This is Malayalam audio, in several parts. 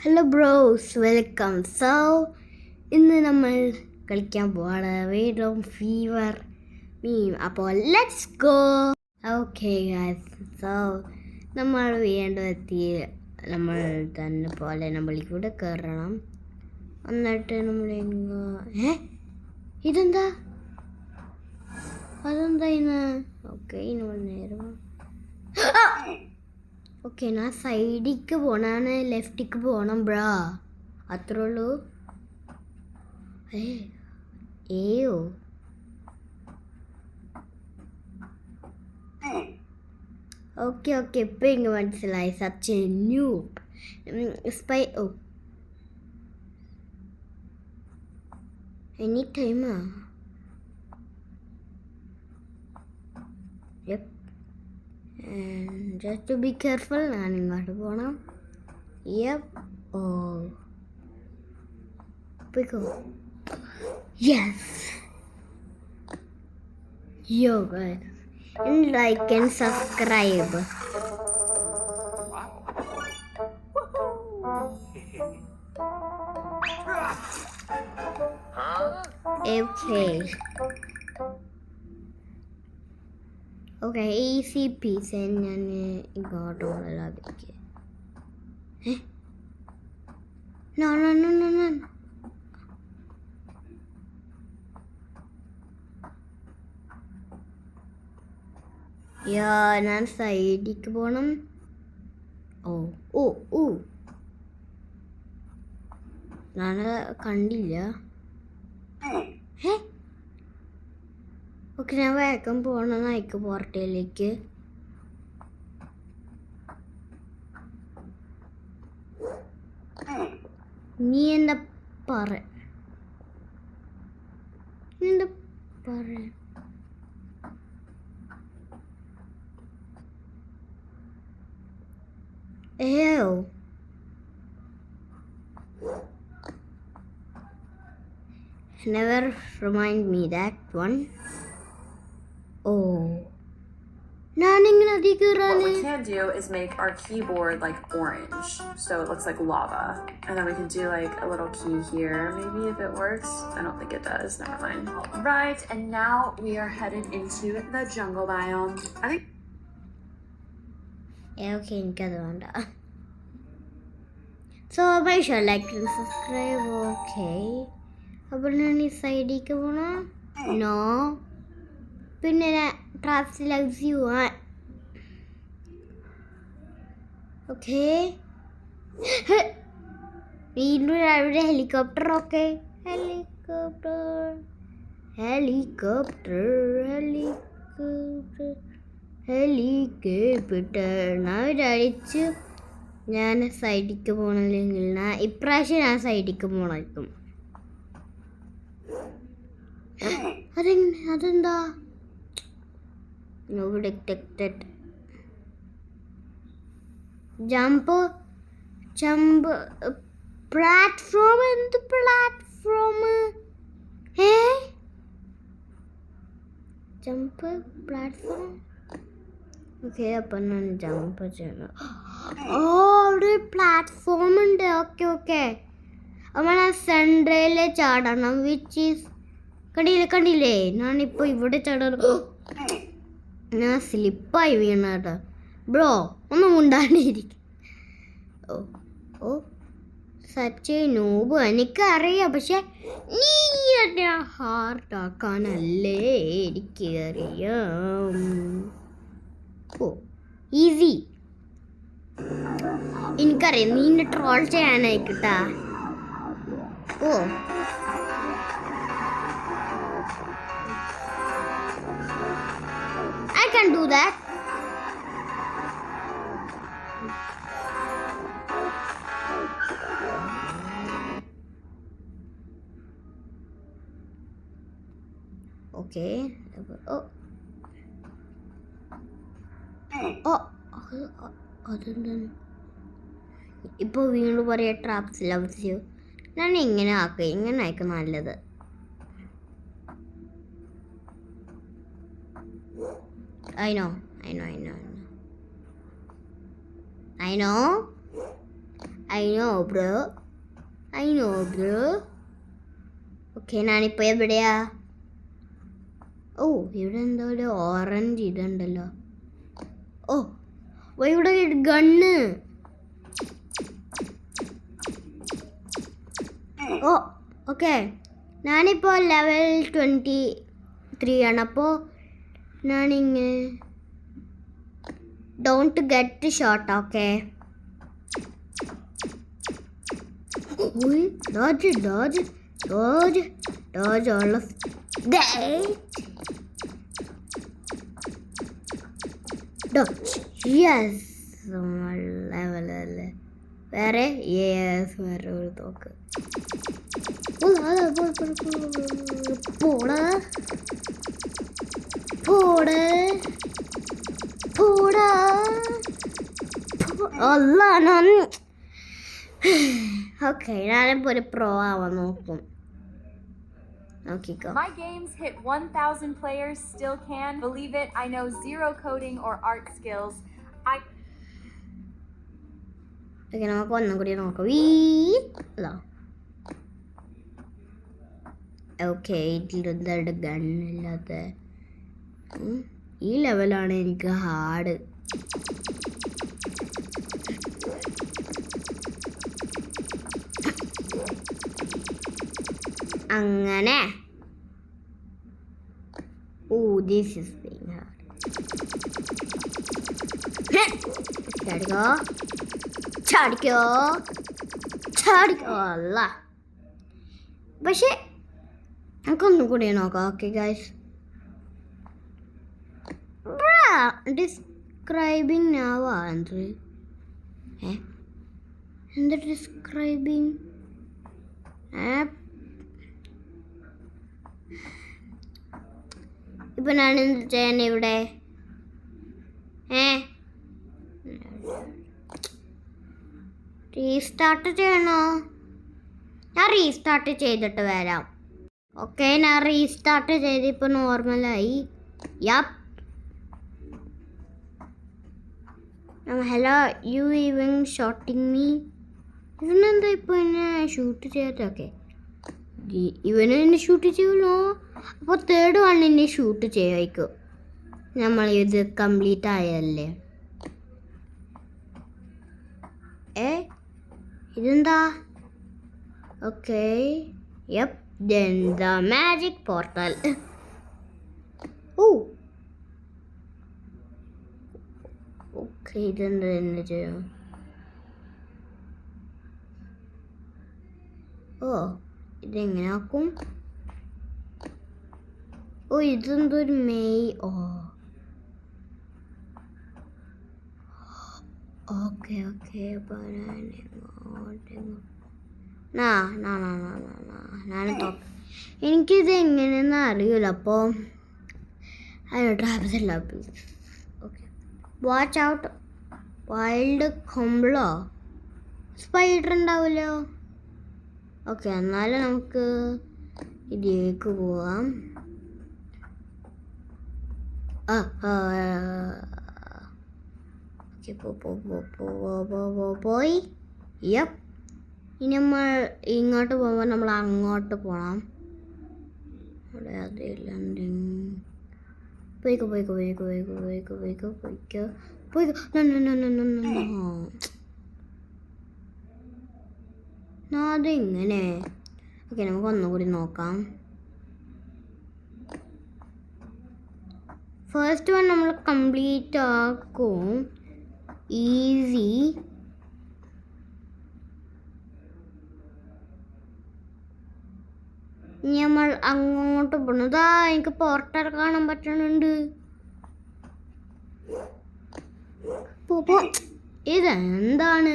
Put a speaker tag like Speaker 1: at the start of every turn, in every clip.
Speaker 1: Hello bros, welcome. ഇന്ന് നമ്മൾ കളിക്കാൻ പോവാണ് വേഡം ഫീവർ മീം. അപ്പോൾ ലെറ്റ്സ് ഗോ. ഓക്കെ ഗൈസ്, നമ്മൾ വേണ്ടെത്തി നമ്മൾ തന്നെ പോലെ നമ്മളിവിടെ കയറണം. എന്നിട്ട് നമ്മൾ ഇതെന്താ അതെന്താ ഇന്ന്? ഓക്കെ, ഇനി നേരം ഓക്കെ, ഞാൻ സൈഡിക്ക് പോണാണ്, ലെഫ്റ്റിക്ക് പോകണം ബ്രാ, അത്രേ ഉള്ളൂ. ഏയോ ഓക്കെ ഓക്കെ, ഇപ്പം എനിക്ക് മനസ്സിലായി. Such new spy. Oh, any ടൈമാ. Just to be careful, ഞാൻ ഇങ്ങോട്ട് പോകണം. Pico. Yes. Yo guys, and like and subscribe. Okay. Okay, easy piece. ഞാൻ ഇങ്ങോട്ട് പോകാതിരിക്കുക. ഞാൻ സൈഡിലേക്ക് പോകണം. ഓ ഓ ഓ, ഞാൻ കണ്ടില്ല. ഓക്കെ, ഞാൻ വേഗം പോകണം നൈക്ക് പോർട്ടലിലേക്ക്. നീ എന്താ പറ ഏയോ never remind me that one. Oh, what
Speaker 2: we can do is make our keyboard like orange, so it looks like lava, and then we can do like a little key here, maybe, if it works. I don't think it does, never mind. Right, and now we are headed into the jungle biome. I think
Speaker 1: okay, so make sure like and subscribe. Okay, അപ്പോൾ ഞാൻ ഈ സൈഡിലേക്ക് പോകണം. നോ, പിന്നെ ട്രാപ്സ് ലഗ്സ് യു ആൻ. ഓക്കെ, വീണ്ടും അവിടെ helicopter. Okay, helicopter helicopter helicopter helicopter. ഞാൻ വിചാരിച്ചു ഞാൻ സൈഡിലേക്ക് പോകണില്ലെങ്കിൽ ഇപ്രാവശ്യം ഞാൻ സൈഡിലേക്ക് പോകണമായിരിക്കും. അതെന്താ? No detected. Jump platform and the platform. Jump platform. Okay, അപ്പം ഞാൻ ജമ്പ് ചെയ്യണം. അവിടെ പ്ലാറ്റ്ഫോം ഉണ്ട്. ഓക്കെ ഓക്കെ, അപ്പം ഞാൻ സെൻട്രയിലെ ചാടണം. വിച്ച് ഈസ് കണ്ടില്ലേ, ഞാനിപ്പോൾ ഇവിടെ ചാടണം. ഞാൻ സ്ലിപ്പായി വീണ കേട്ടോ ബ്രോ, ഒന്നും ഉണ്ടാണ്ടിരിക്കും. ഓ ഓ, സച്ച് നോബ് എനിക്കറിയാം, പക്ഷെ നീ എന്നെ ഹാർട്ടാക്കാനല്ലേ എനിക്കറിയാം. Oh, easy. എനിക്കറിയാം നീ എന്നെ ട്രോൾ ചെയ്യാനായിട്ടാ. Oh, I can do that. Okay. Oh. അതെന്താണ് ഇപ്പോൾ വീണ്ടും പറയാ ട്രാപ്സ് ലവ്സ് യു. ഞാൻ ഇങ്ങനെ ആയിരിക്കും നല്ലത്. I know. I know bro. Okay ഞാനിപ്പോൾ എവിടെയാ? ഓ ഇവിടെ എന്തോ ഒരു ഓറഞ്ച് ഇതുണ്ടല്ലോ. ഓ ഇവിടെ ഗണ്ണ്. ഓ ഓക്കെ ഞാനിപ്പോൾ ലെവൽ 23 ആണ്. അപ്പോൾ ഞാനിങ്ങനെ don't get shot. Okay dodge all of that. Dodge. Yes. Level. വേറെ യെസ് വേറെ ഒരു തോക്ക്. പോടാ അല്ല ഞാൻ ഓക്കെ ഞാനിപ്പോൾ ഒരു പ്രോ ആവാൻ നോക്കും. നോക്കിക്കോ.
Speaker 2: My games hit 1,000 players, still can. Believe it, I know zero coding or art skills.
Speaker 1: Okay നമുക്ക് ഒന്നും കൂടി നോക്കാം. ഓക്കെ ഇതിലെന്താണ് ഗണ്ണില്ലാത്ത? ഈ ലെവലാണ് എനിക്ക് ഹാർഡ്. അങ്ങനെ ദിസ് ഈസ് ബീയിങ് ഹാർഡ്. ചാടിക്കോ അല്ല. പക്ഷെ നമുക്കൊന്നും കൂടി നോക്കാം. ഓക്കെ ഗൈസ് ഡിസ്ക്രൈബിങ് നാവാ എന്താ ഡിസ്ക്രൈബിങ് ഇപ്പം ഞാൻ എന്ത് ചെയ്യാൻ ഇവിടെ? റീസ്റ്റാർട്ട് ചെയ്യണോ? ഞാൻ റീസ്റ്റാർട്ട് ചെയ്തിട്ട് വരാം. ഓക്കെ ഞാൻ റീസ്റ്റാർട്ട് ചെയ്ത് ഇപ്പോൾ നോർമലായി. Yup. Hello you even shooting me. ഇവനെന്താ ഇപ്പോൾ എന്നെ ഷൂട്ട് ചെയ്യാത്തൊക്കെ? ഇവന് എന്നെ ഷൂട്ട് ചെയ്യുമല്ലോ. അപ്പോൾ തേർഡ് വൺ എന്നെ ഷൂട്ട് ചെയ്യുമായിരിക്കും. നമ്മൾ ഇത് കംപ്ലീറ്റ് ആയല്ലേ. ഇതെന്താ? Okay yup then the magic portal. Okay ഇതെന്താ എന്നെ ചെയ്യും? ഇതെങ്ങനെ ആക്കും? ഇതെന്തൊരു മെയ്. ഓക്കെ എനിക്കിത് എങ്ങനെയെന്ന് അറിയില്ല. അപ്പോൾ ഓക്കെ വാച്ച് ഔട്ട്. വൈൽഡ് കൊമ്പിളോ സ്പൈഡർ ഉണ്ടാവുമല്ലോ. ഓക്കെ എന്നാലും നമുക്ക് ഇതിലേക്ക് പോവാം. പോയി. യപ്പ് ഇനി നമ്മൾ ഇങ്ങോട്ട് പോകുമ്പോൾ നമ്മൾ അങ്ങോട്ട് പോകണം. അവിടെ അതില്ല. പോയിക്കോ അതെങ്ങനെ? ഓക്കെ നമുക്ക് ഒന്നുകൂടി നോക്കാം. ഫസ്റ്റ് വൺ നമ്മൾ കംപ്ലീറ്റ് ആക്കും. ഈസി. നമ്മൾ അങ്ങോട്ട് പോണതാ. എനിക്ക് പോർട്ടൽ കാണാൻ പറ്റുന്നുണ്ട്. ഇതെന്താണ്?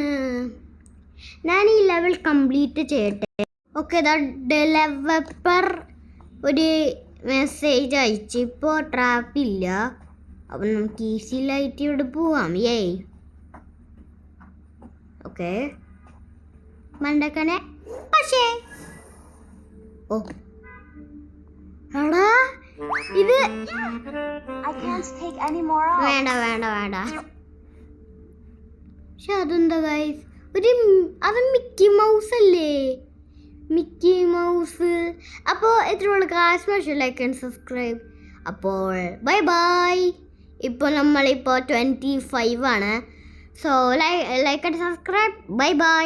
Speaker 1: ഞാൻ ഈ ലെവൽ കംപ്ലീറ്റ് ചെയ്യട്ടെ. ഓക്കെ ഡെവലപ്പർ ഒരു മെസ്സേജ് അയച്ചു. ഇപ്പോൾ ട്രാപ്പില്ല. അപ്പം നമുക്ക് ഈസിയിലായിട്ട് ഇവിടെ പോവാം. ഓക്കെ മണ്ടക്കനെ. പക്ഷേ എടാ ഇത് വേണ്ട. പക്ഷെ അതെന്താ ഗൈസ് അത് മിക്കി മൗസ് അല്ലേ? Mickey mouse. അപ്പോൾ ഇത്രയുള്ള കാശ് ലൈക്ക് ആൻഡ് സബ്സ്ക്രൈബ്. അപ്പോൾ ബൈ ബൈ. ഇപ്പോൾ നമ്മളിപ്പോൾ 25 ആണ്. So like and subscribe. Bye bye.